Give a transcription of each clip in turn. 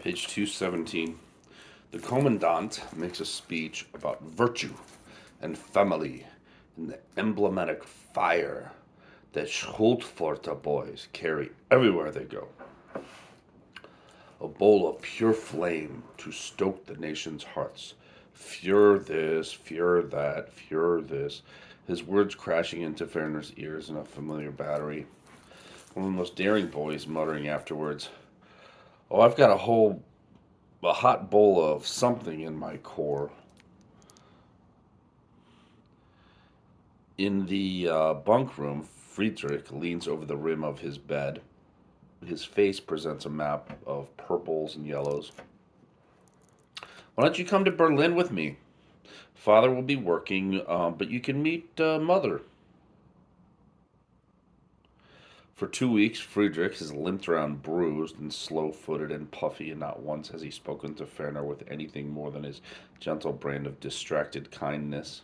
Page 217. The Commandant makes a speech about virtue and family and the emblematic fire that Schultforta boys carry everywhere they go. A bowl of pure flame to stoke the nation's hearts. Fure this, fure that, fure this. His words crashing into Werner's ears in a familiar battery. One of the most daring boys muttering afterwards, "Oh, I've got a hot bowl of something in my core." In the bunk room, Friedrich leans over the rim of his bed. His face presents a map of purples and yellows. "Why don't you come to Berlin with me? Father will be working, but you can meet Mother." For 2 weeks, Friedrich has limped around bruised and slow footed and puffy, and not once has he spoken to Ferner with anything more than his gentle brand of distracted kindness.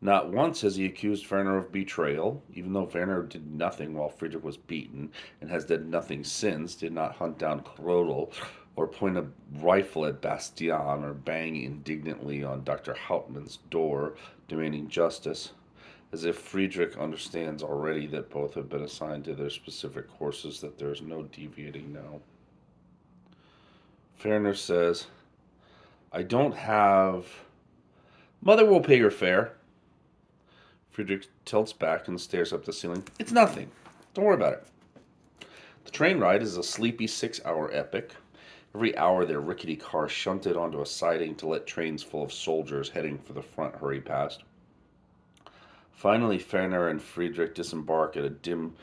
Not once has he accused Werner of betrayal, even though Werner did nothing while Friedrich was beaten, and has done nothing since, did not hunt down Krodel, or point a rifle at Bastian, or bang indignantly on Dr. Hauptmann's door, demanding justice, as if Friedrich understands already that both have been assigned to their specific courses, that there is no deviating now. Werner says, "I don't have... Mother will pay your fare." Friedrich tilts back and stares up the ceiling. "It's nothing. Don't worry about it." The train ride is a sleepy 6-hour epic. Every hour their rickety car shunted onto a siding to let trains full of soldiers heading for the front hurry past. Finally, Ferner and Friedrich disembark at a dim,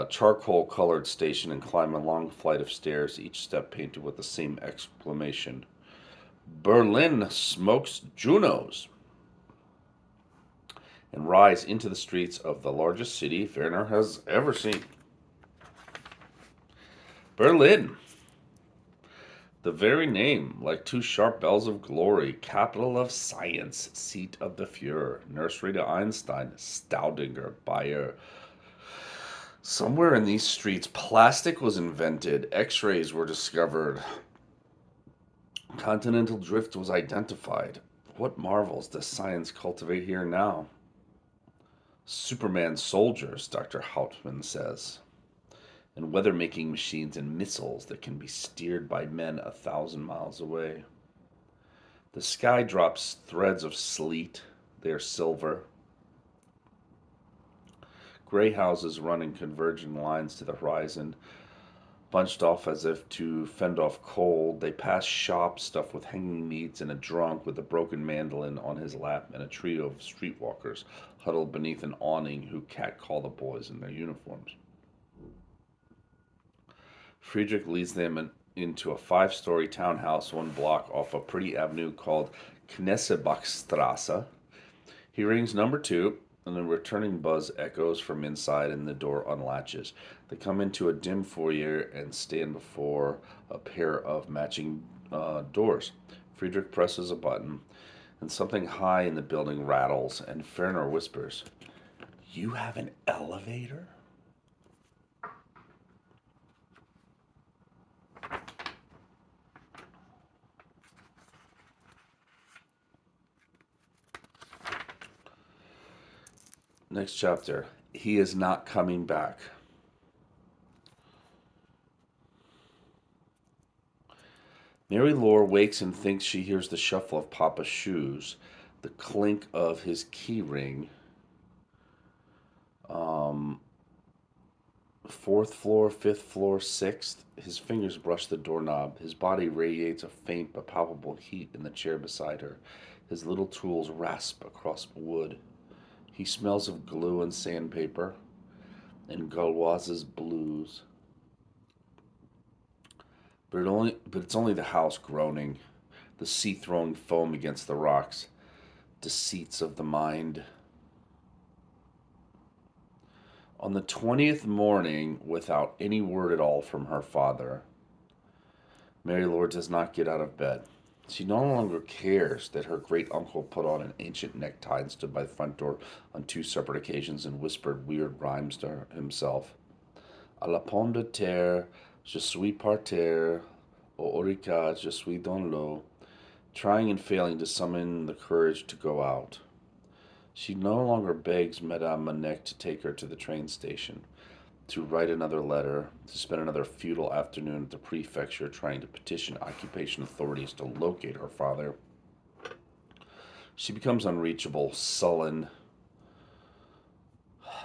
charcoal-colored station and climb a long flight of stairs, each step painted with the same exclamation: "Berlin smokes Junos!" and rise into the streets of the largest city Werner has ever seen. Berlin! The very name, like two sharp bells of glory. Capital of science, seat of the Fuhrer, nursery to Einstein, Staudinger, Bayer. Somewhere in these streets, plastic was invented, X-rays were discovered, continental drift was identified. What marvels does science cultivate here now? Superman soldiers, Dr. Hauptmann says, and weather-making machines and missiles that can be steered by men 1,000 miles away. The sky drops threads of sleet. They are silver. Gray houses run in converging lines to the horizon, bunched off as if to fend off cold. They pass shops stuffed with hanging meats and a drunk with a broken mandolin on his lap and a trio of streetwalkers huddled beneath an awning who catcall the boys in their uniforms. Friedrich leads them into a 5-story townhouse 1 block off a pretty avenue called Knesebachstrasse. He rings number 2, and a returning buzz echoes from inside, and the door unlatches. They come into a dim foyer and stand before a pair of matching doors. Friedrich presses a button, and something high in the building rattles, and Ferner whispers, "You have an elevator?" Next chapter. He is not coming back. Mary Lore wakes and thinks she hears the shuffle of Papa's shoes, the clink of his key ring. 4th floor, 5th floor, 6th. His fingers brush the doorknob. His body radiates a faint but palpable heat in the chair beside her. His little tools rasp across wood. He smells of glue and sandpaper and Gauloise's blues. But it's only the house groaning, the sea throwing foam against the rocks. Deceits of the mind. On the 20th morning, without any word at all from her father, Mary Lord does not get out of bed. She no longer cares that her great uncle put on an ancient necktie and stood by the front door on 2 separate occasions and whispered weird rhymes to himself. "A la pomme de terre, Je suis par terre, Orica, je suis dans l'eau, trying and failing to summon the courage to go out. She no longer begs Madame Manec to take her to the train station, to write another letter, to spend another futile afternoon at the prefecture trying to petition occupation authorities to locate her father. She becomes unreachable, sullen.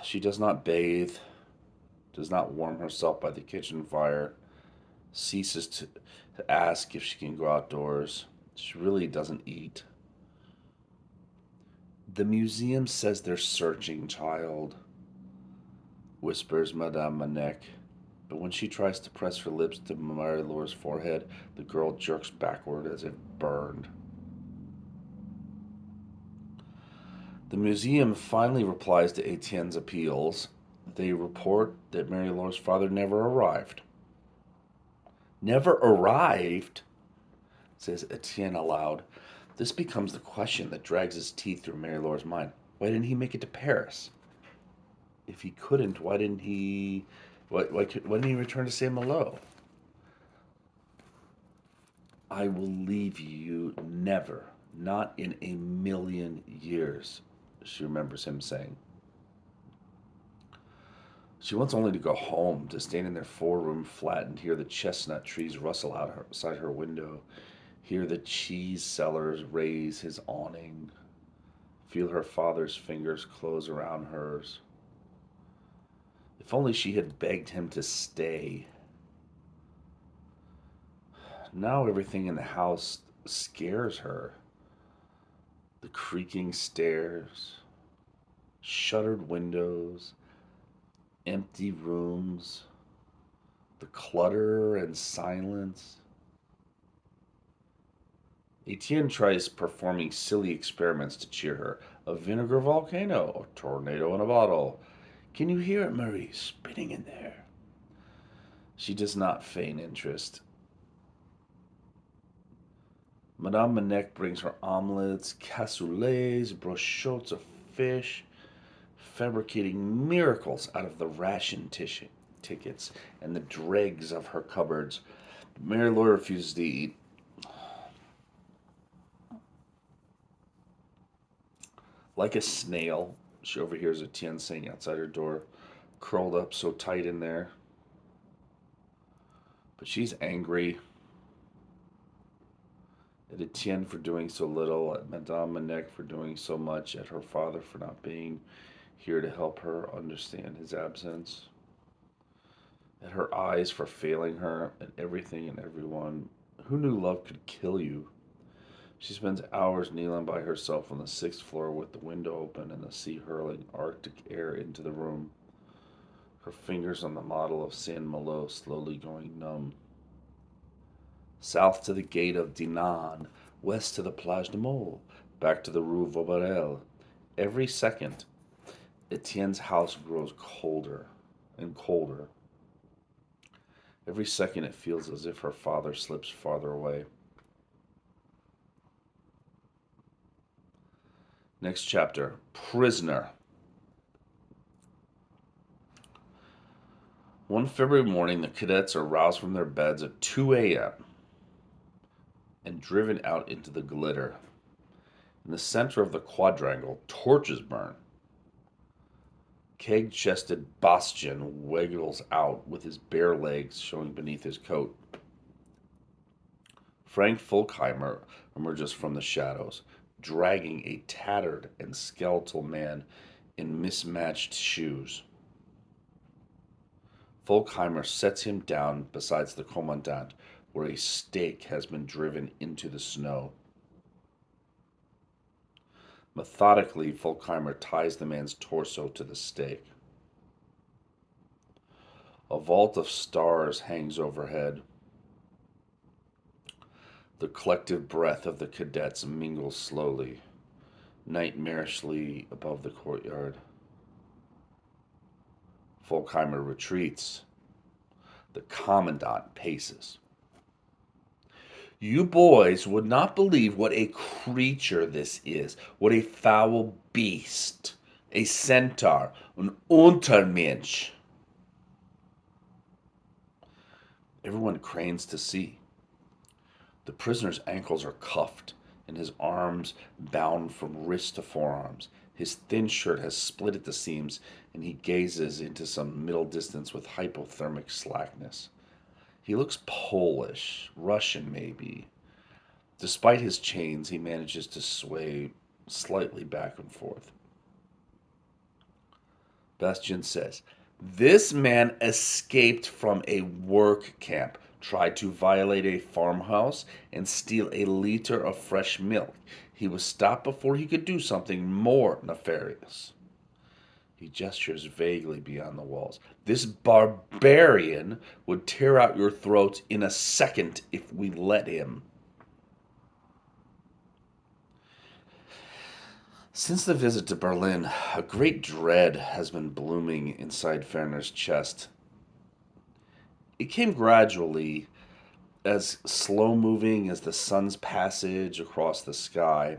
She does not bathe, does not warm herself by the kitchen fire, ceases to ask if she can go outdoors. She really doesn't eat. The museum says they're searching, child, whispers Madame Manec. But when she tries to press her lips to Marie-Laure's forehead, the girl jerks backward as if burned. The museum finally replies to Etienne's appeals. They report that Marie-Laure's father never arrived. Never arrived? Says Etienne aloud. This becomes the question that drags his teeth through Marie-Laure's mind. Why didn't he make it to Paris? If he couldn't, why didn't he? Why didn't he return to Saint Malo? I will leave you never, not in a million years, she remembers him saying. She wants only to go home, to stand in their four-room flat and hear the chestnut trees rustle outside her window, hear the cheese sellers raise his awning, feel her father's fingers close around hers. If only she had begged him to stay. Now everything in the house scares her. The creaking stairs, shuttered windows, empty rooms, the clutter and silence. Etienne tries performing silly experiments to cheer her. A vinegar volcano, a tornado in a bottle. Can you hear it, Marie, spinning in there? She does not feign interest. Madame Manec brings her omelets, cassoulets, brochettes of fish, fabricating miracles out of the ration tickets and the dregs of her cupboards. Marie-Laure refuses to eat. Like a snail, she overhears Etienne saying outside her door, curled up so tight in there. But she's angry at Etienne for doing so little, at Madame Manec for doing so much, at her father for not being here to help her understand his absence, at her eyes for failing her, at everything and everyone. Who knew love could kill you? She spends hours kneeling by herself on the sixth floor with the window open and the sea hurling Arctic air into the room, her fingers on the model of Saint Malo slowly going numb. South to the gate of Dinan, west to the Plage de Meaux, back to the Rue Vaugirard. Every second, Etienne's house grows colder and colder. Every second, it feels as if her father slips farther away. Next chapter, Prisoner. One February morning, the cadets are roused from their beds at 2 a.m. and driven out into the glitter. In the center of the quadrangle, torches burn. Keg-chested Bastian wiggles out with his bare legs showing beneath his coat. Frank Folkheimer emerges from the shadows, dragging a tattered and skeletal man in mismatched shoes. Folkheimer sets him down beside the commandant, where a stake has been driven into the snow. Methodically, Folkheimer ties the man's torso to the stake. A vault of stars hangs overhead. The collective breath of the cadets mingles slowly, nightmarishly above the courtyard. Folkheimer retreats. The commandant paces. You boys would not believe what a creature this is, what a foul beast, a centaur, an Untermensch. Everyone cranes to see. The prisoner's ankles are cuffed and his arms bound from wrist to forearms. His thin shirt has split at the seams, and he gazes into some middle distance with hypothermic slackness. He looks Polish, Russian maybe. Despite his chains, he manages to sway slightly back and forth. Bastian says, "This man escaped from a work camp, tried to violate a farmhouse, and steal a liter of fresh milk. He was stopped before he could do something more nefarious." He gestures vaguely beyond the walls. "This barbarian would tear out your throats in a second if we let him." Since the visit to Berlin, a great dread has been blooming inside Ferner's chest. It came gradually, as slow moving as the sun's passage across the sky.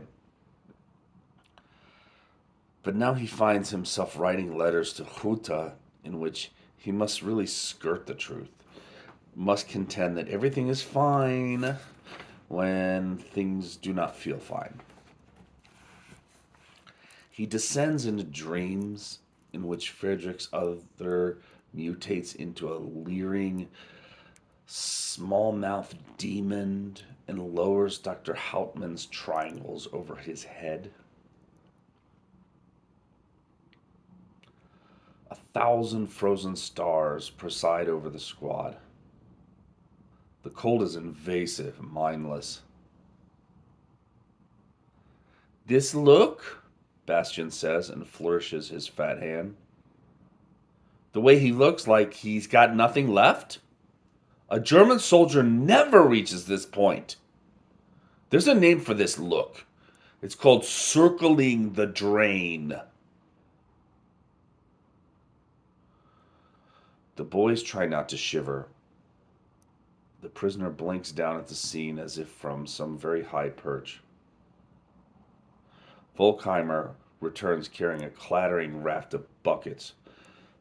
But now he finds himself writing letters to Huta in which he must really skirt the truth, must contend that everything is fine when things do not feel fine. He descends into dreams in which Friedrich's other mutates into a leering, small mouthed demon and lowers Dr. Hauptmann's triangles over his head. 1,000 frozen stars preside over the squad. The cold is invasive, mindless. "This look?" Bastian says and flourishes his fat hand. "The way he looks like he's got nothing left? A German soldier never reaches this point. There's a name for this look. It's called circling the drain." The boys try not to shiver. The prisoner blinks down at the scene as if from some very high perch. Volkheimer returns carrying a clattering raft of buckets.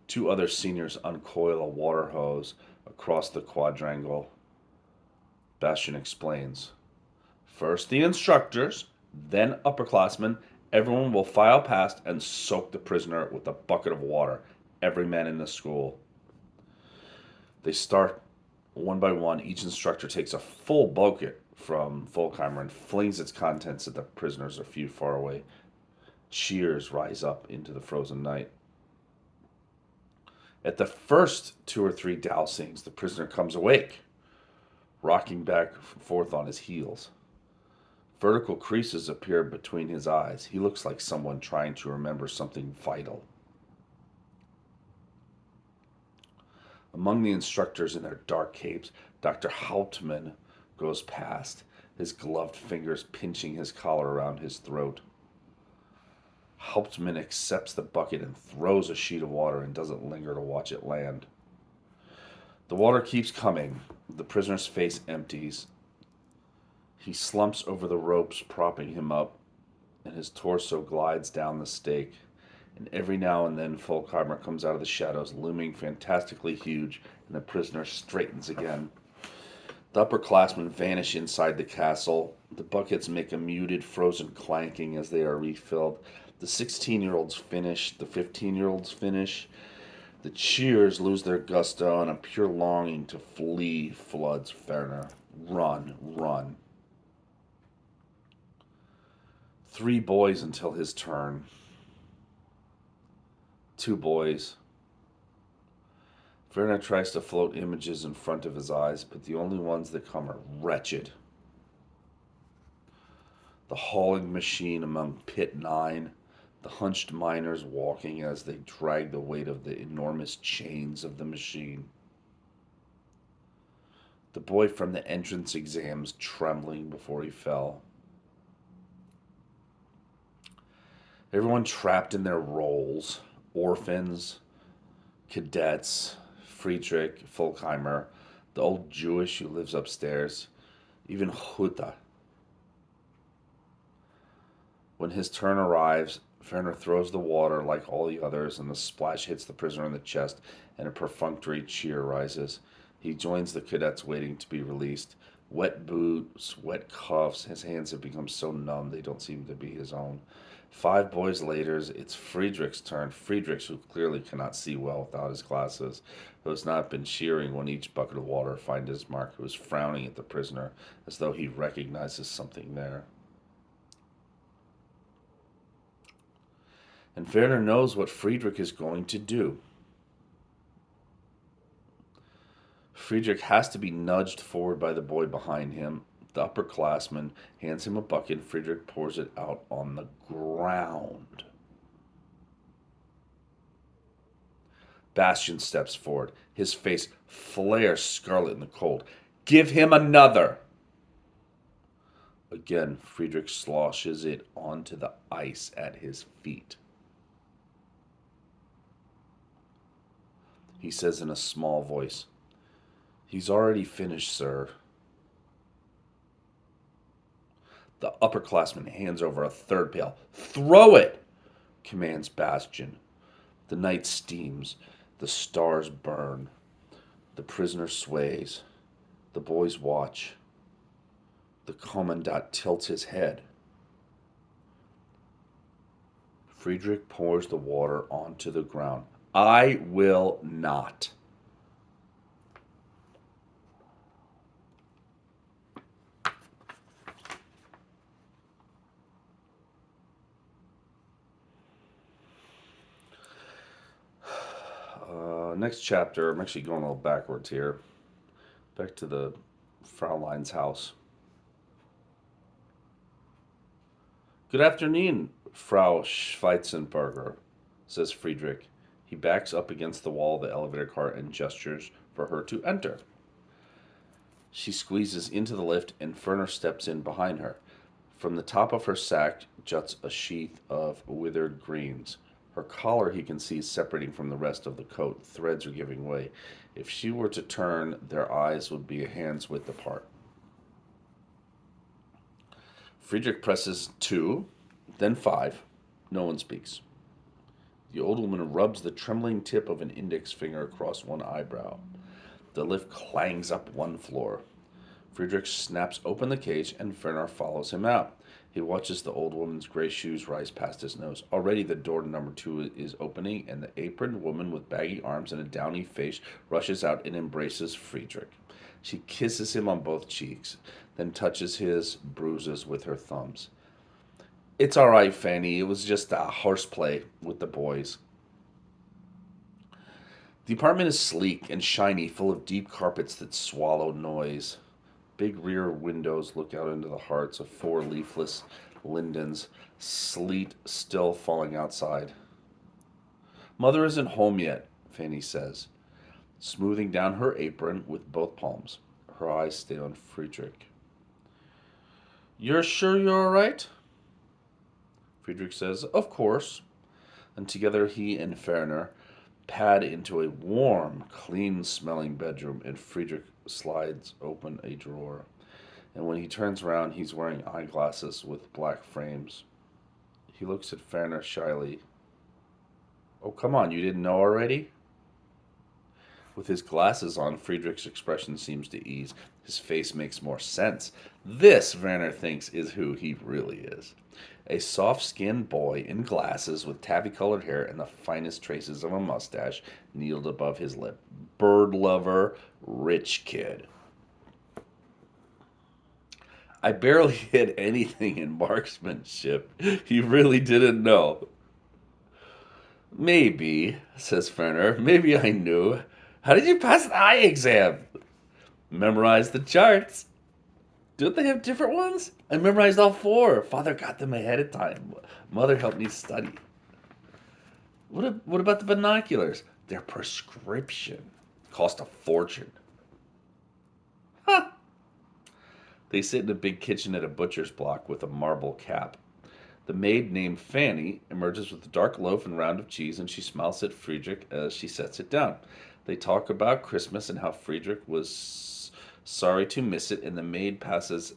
Two other seniors uncoil a water hose across the quadrangle. Bastian explains. "First the instructors, then upperclassmen. Everyone will file past and soak the prisoner with a bucket of water. Every man in the school." They start one by one. Each instructor takes a full bucket from Volkheimer and flings its contents at the prisoners a few far away. Cheers rise up into the frozen night. At the first 2 or 3 dousings, the prisoner comes awake, rocking back and forth on his heels. Vertical creases appear between his eyes. He looks like someone trying to remember something vital. Among the instructors in their dark capes, Dr. Hauptmann goes past, his gloved fingers pinching his collar around his throat. Hauptmann accepts the bucket and throws a sheet of water and doesn't linger to watch it land. The water keeps coming. The prisoner's face empties. He slumps over the ropes propping him up, and his torso glides down the stake. And every now and then Volkheimer comes out of the shadows, looming fantastically huge, and the prisoner straightens again. The upperclassmen vanish inside the castle. The buckets make a muted, frozen clanking as they are refilled. The 16-year-olds finish. The 15-year-olds finish. The cheers lose their gusto, and a pure longing to flee floods Ferner. Run, run. 3 boys until his turn. 2 boys. Werner tries to float images in front of his eyes, but the only ones that come are wretched. The hauling machine among pit 9, the hunched miners walking as they drag the weight of the enormous chains of the machine. The boy from the entrance exams trembling before he fell. Everyone trapped in their roles. Orphans, cadets, Friedrich, Volkheimer, the old Jewish who lives upstairs, even Huta. When his turn arrives, Ferner throws the water like all the others, and the splash hits the prisoner in the chest, and a perfunctory cheer rises. He joins the cadets waiting to be released. Wet boots, wet cuffs. His hands have become so numb they don't seem to be his own. 5 boys later, it's Friedrich's turn. Friedrich, who clearly cannot see well without his glasses, who has not been cheering when each bucket of water finds his mark, who is frowning at the prisoner as though he recognizes something there. And Werner knows what Friedrich is going to do. Friedrich has to be nudged forward by the boy behind him. The upperclassman hands him a bucket. Friedrich pours it out on the ground. Bastian steps forward. His face flares scarlet in the cold. Give him another! Again, Friedrich sloshes it onto the ice at his feet. He says in a small voice, He's already finished, sir. The upperclassman hands over a third pail. Throw it, commands Bastian. The night steams. The stars burn. The prisoner sways. The boys watch. The commandant tilts his head. Friedrich pours the water onto the ground. I will not. Next chapter, I'm actually going a little backwards here. Back to the Fraulein's house. Good afternoon, Frau Schweitzenberger, says Friedrich. He backs up against the wall of the elevator car and gestures for her to enter. She squeezes into the lift and Ferner steps in behind her. From the top of her sack juts a sheath of withered greens. Her collar, he can see, separating from the rest of the coat. Threads are giving way. If she were to turn, their eyes would be a hand's width apart. Friedrich presses 2, then 5. No one speaks. The old woman rubs the trembling tip of an index finger across one eyebrow. The lift clangs up one floor. Friedrich snaps open the cage and Werner follows him out. He watches the old woman's gray shoes rise past his nose. Already the door to number 2 is opening, and the aproned woman with baggy arms and a downy face rushes out and embraces Friedrich. She kisses him on both cheeks, then touches his bruises with her thumbs. It's all right, Fanny. It was just a horseplay with the boys. The apartment is sleek and shiny, full of deep carpets that swallow noise. Big rear windows look out into the hearts of 4 leafless lindens, sleet still falling outside. Mother isn't home yet, Fanny says, smoothing down her apron with both palms. Her eyes stay on Friedrich. You're sure you're all right? Friedrich says, of course. And together he and Werner pad into a warm, clean-smelling bedroom, and Friedrich slides open a drawer. And when he turns around, he's wearing eyeglasses with black frames. He looks at Werner shyly. Oh, come on, you didn't know already? With his glasses on, Friedrich's expression seems to ease. His face makes more sense. This, Werner thinks, is who he really is. A soft-skinned boy in glasses with tabby-colored hair and the finest traces of a mustache kneeled above his lip. Bird lover, rich kid. I barely hit anything in marksmanship. You really didn't know. Maybe, says Werner. Maybe I knew. How did you pass the eye exam? Memorized the charts. Don't they have different ones? I memorized all 4. Father got them ahead of time. Mother helped me study. What about the binoculars? They're prescription. Cost a fortune. Huh. They sit in a big kitchen at a butcher's block with a marble cap. The maid named Fanny emerges with a dark loaf and round of cheese, and she smiles at Friedrich as she sets it down. They talk about Christmas and how Friedrich was sorry to miss it, and the maid passes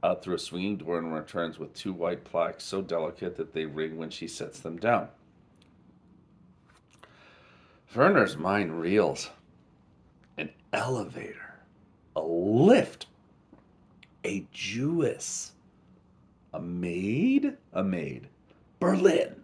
out through a swinging door and returns with 2 white plaques so delicate that they ring when she sets them down. Werner's mind reels. An elevator, a lift, a Jewess, a maid, Berlin.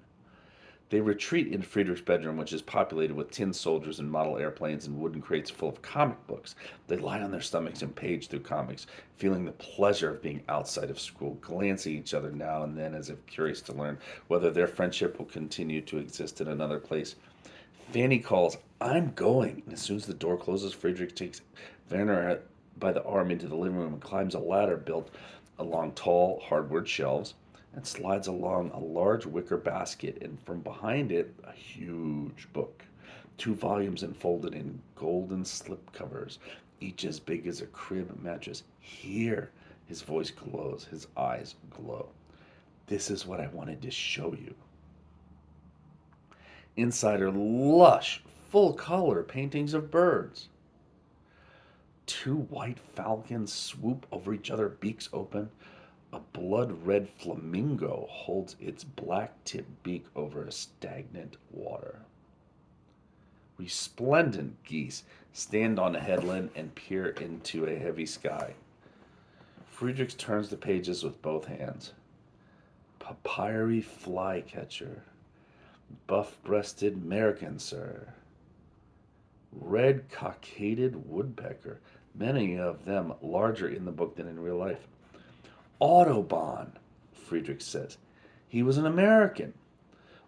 They retreat into Friedrich's bedroom, which is populated with tin soldiers and model airplanes and wooden crates full of comic books. They lie on their stomachs and page through comics, feeling the pleasure of being outside of school, glancing at each other now and then as if curious to learn whether their friendship will continue to exist in another place. Fanny calls, "I'm going." And as soon as the door closes, Friedrich takes Werner by the arm into the living room and climbs a ladder built along tall hardwood shelves and slides along a large wicker basket, and from behind it, a huge book. 2 volumes enfolded in golden slipcovers, each as big as a crib mattress. Here, his voice glows, his eyes glow. This is what I wanted to show you. Inside are lush, full color paintings of birds. 2 white falcons swoop over each other, beaks open. A blood red flamingo holds its black tipped beak over a stagnant water. Resplendent geese stand on a headland and peer into a heavy sky. Friedrich turns the pages with both hands. Papyri flycatcher, buff-breasted merganser, red cockaded woodpecker, many of them larger in the book than in real life. Audubon, Friedrich says. He was an American.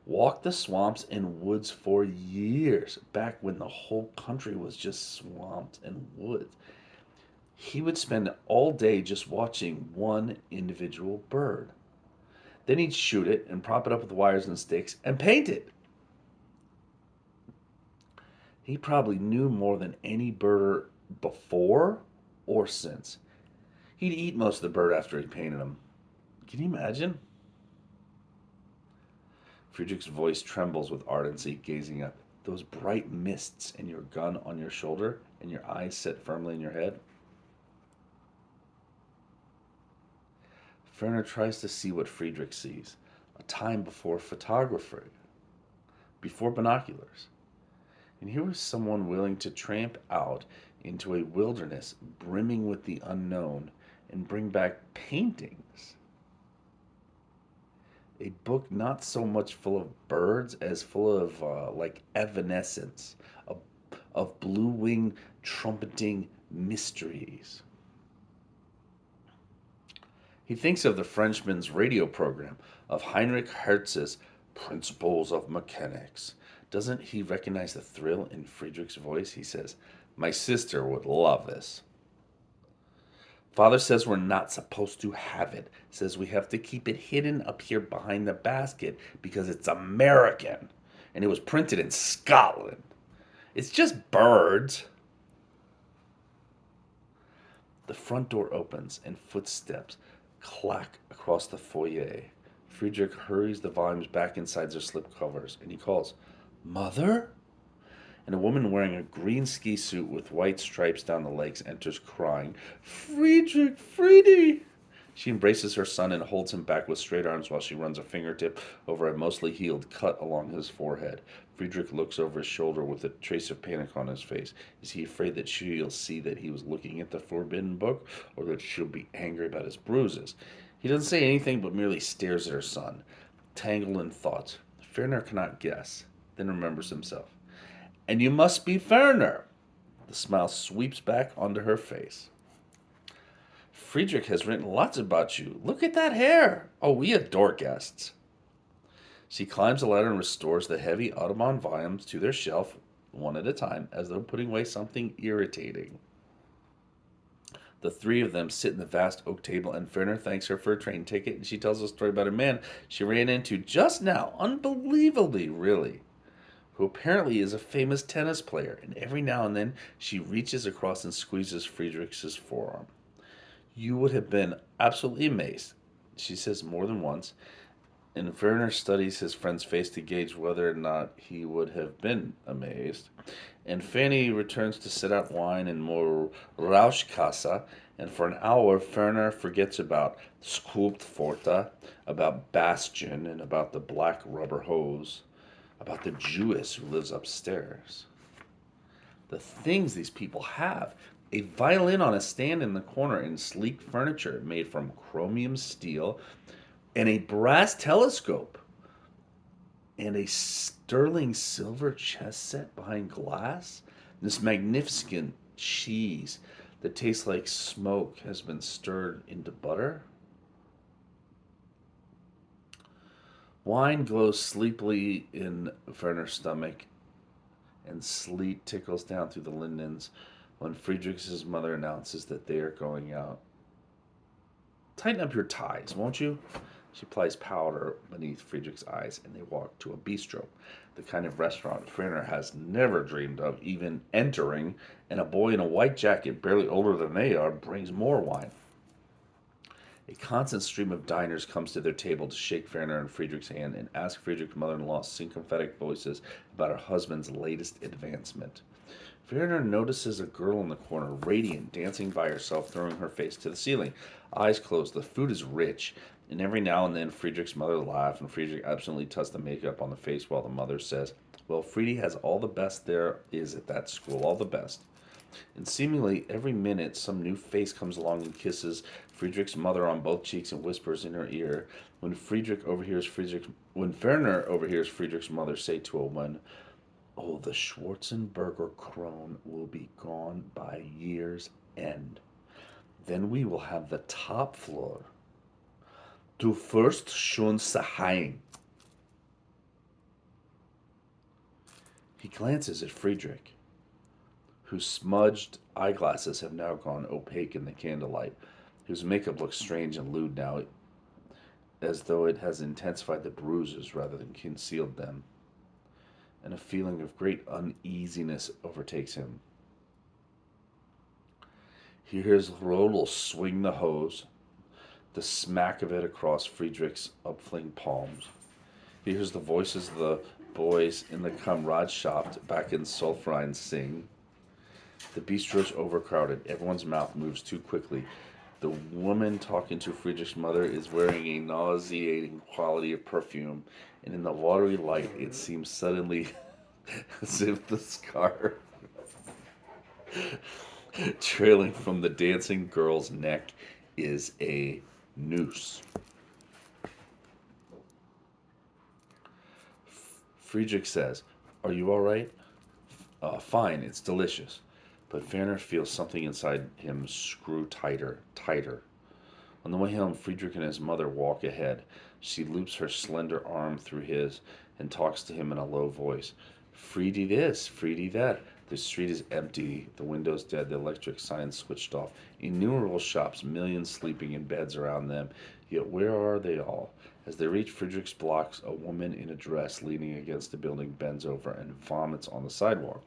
Walked the swamps and woods for years, back when the whole country was just swamps and woods. He would spend all day just watching one individual bird. Then he'd shoot it and prop it up with wires and sticks and paint it. He probably knew more than any birder before or since. He'd eat most of the bird after he painted them. Can you imagine? Friedrich's voice trembles with ardency, gazing up. Those bright mists and your gun on your shoulder and your eyes set firmly in your head. Werner tries to see what Friedrich sees. A time before photography, before binoculars. And here was someone willing to tramp out into a wilderness brimming with the unknown and bring back paintings. A book not so much full of birds as full of like evanescence, of blue-winged trumpeting mysteries. He thinks of the Frenchman's radio program, of Heinrich Hertz's Principles of Mechanics. Doesn't he recognize the thrill in Friedrich's voice? He says, "My sister would love this." Father says we're not supposed to have it. Says we have to keep it hidden up here behind the basket because it's American. And it was printed in Scotland. It's just birds. The front door opens and footsteps clack across the foyer. Friedrich hurries the volumes back inside their slipcovers and he calls, "Mother?" And a woman wearing a green ski suit with white stripes down the legs enters crying, "Friedrich, Friedy!" She embraces her son and holds him back with straight arms while she runs a fingertip over a mostly healed cut along his forehead. Friedrich looks over his shoulder with a trace of panic on his face. Is he afraid that she'll see that he was looking at the forbidden book, or that she'll be angry about his bruises? He doesn't say anything but merely stares at her son, tangled in thoughts. Werner cannot guess, then remembers himself. "And you must be Werner." The smile sweeps back onto her face. "Friedrich has written lots about you. Look at that hair. Oh, we adore guests." She climbs the ladder and restores the heavy Audubon volumes to their shelf, one at a time, as though putting away something irritating. The three of them sit in the vast oak table, and Werner thanks her for a train ticket, and she tells a story about a man she ran into just now, unbelievably, really, who apparently is a famous tennis player, and every now and then she reaches across and squeezes Friedrich's forearm. "You would have been absolutely amazed," she says more than once, and Werner studies his friend's face to gauge whether or not he would have been amazed. And Fanny returns to set out wine and more Rauschkasse, and for an hour Werner forgets about Sculptpforte, about Bastion, and about the black rubber hose, about the Jewess who lives upstairs. The things these people have. A violin on a stand in the corner and sleek furniture made from chromium steel, and a brass telescope, and a sterling silver chess set behind glass. This magnificent cheese that tastes like smoke has been stirred into butter. Wine glows sleepily in Werner's stomach, and sleet tickles down through the linens when Friedrich's mother announces that they are going out. Tighten up your ties, won't you? She applies powder beneath Friedrich's eyes, and they walk to a bistro, the kind of restaurant Werner has never dreamed of even entering, and a boy in a white jacket, barely older than they are, brings more wine. A constant stream of diners comes to their table to shake Werner and Friedrich's hand and ask Friedrich's mother-in-law's sympathetic voices about her husband's latest advancement. Werner notices a girl in the corner, radiant, dancing by herself, throwing her face to the ceiling. Eyes closed. The food is rich, and every now and then Friedrich's mother laughs, and Friedrich absently tucks the makeup on the face while the mother says, "Well, Friedie has all the best there is at that school, all the best." And seemingly every minute, some new face comes along and kisses Friedrich's mother on both cheeks and whispers in her ear. When Werner overhears Friedrich's mother say to a woman, "Oh, the Schwarzenberger Krone will be gone by year's end. Then we will have the top floor. Du first schon Saheim." He glances at Friedrich, whose smudged eyeglasses have now gone opaque in the candlelight, whose makeup looks strange and lewd now, as though it has intensified the bruises rather than concealed them, and a feeling of great uneasiness overtakes him. He hears Rodel swing the hose, the smack of it across Friedrich's upflung palms. He hears the voices of the boys in the Kameradschaft back in Solfrein sing. The bistro's overcrowded. Everyone's mouth moves too quickly. The woman talking to Friedrich's mother is wearing a nauseating quality of perfume, and in the watery light, it seems suddenly as if the scarf trailing from the dancing girl's neck is a noose. Friedrich says, "Are you all right?" Fine, it's delicious." But Werner feels something inside him screw tighter, tighter. On the way home, Friedrich and his mother walk ahead. She loops her slender arm through his and talks to him in a low voice. "Friedy this, Friedy that." The street is empty, the windows dead, the electric signs switched off. Innumerable shops, millions sleeping in beds around them. Yet where are they all? As they reach Friedrich's blocks, a woman in a dress leaning against a building bends over and vomits on the sidewalk.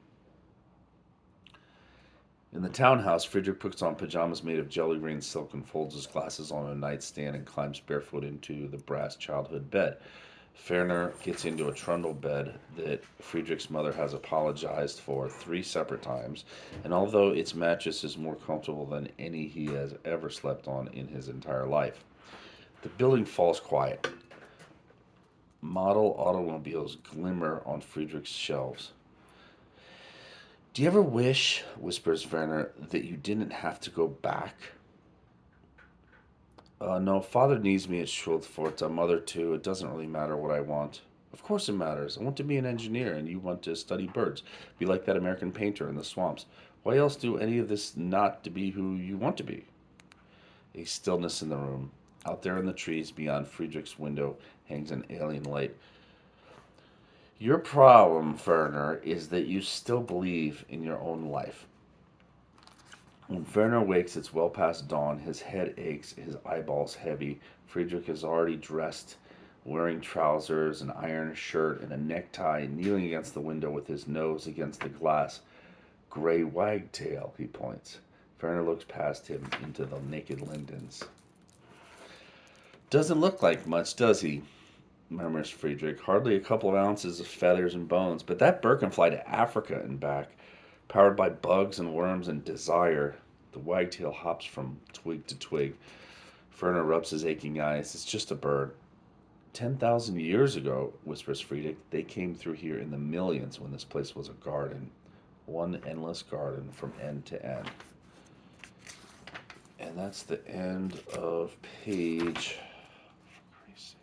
In the townhouse, Friedrich puts on pajamas made of jelly green silk and folds his glasses on a nightstand and climbs barefoot into the brass childhood bed. Werner gets into a trundle bed that Friedrich's mother has apologized for 3 separate times, and although its mattress is more comfortable than any he has ever slept on in his entire life. The building falls quiet. Model automobiles glimmer on Friedrich's shelves. "Do you ever wish," whispers Werner, "that you didn't have to go back?" No, father needs me at Schultforta, mother too. It doesn't really matter what I want." "Of course it matters. I want to be an engineer, and you want to study birds. Be like that American painter in the swamps. Why else do any of this not to be who you want to be?" A stillness in the room. Out there in the trees beyond Friedrich's window hangs an alien light. "Your problem, Werner, is that you still believe in your own life." When Werner wakes, it's well past dawn. His head aches, his eyeballs heavy. Friedrich is already dressed, wearing trousers, an iron shirt, and a necktie, kneeling against the window with his nose against the glass. "Gray wagtail," he points. Werner looks past him into the naked lindens. "Doesn't look like much, does he?" murmurs Friedrich. "Hardly a couple of ounces of feathers and bones, but that bird can fly to Africa and back, powered by bugs and worms and desire." The wagtail hops from twig to twig. Werner rubs his aching eyes. "It's just a bird." 10,000 years ago," whispers Friedrich, "they came through here in the millions when this place was a garden." one endless garden from end to end. And that's the end of page, for Christ's sake,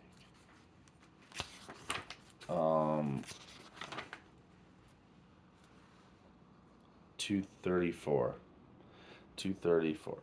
234. 234.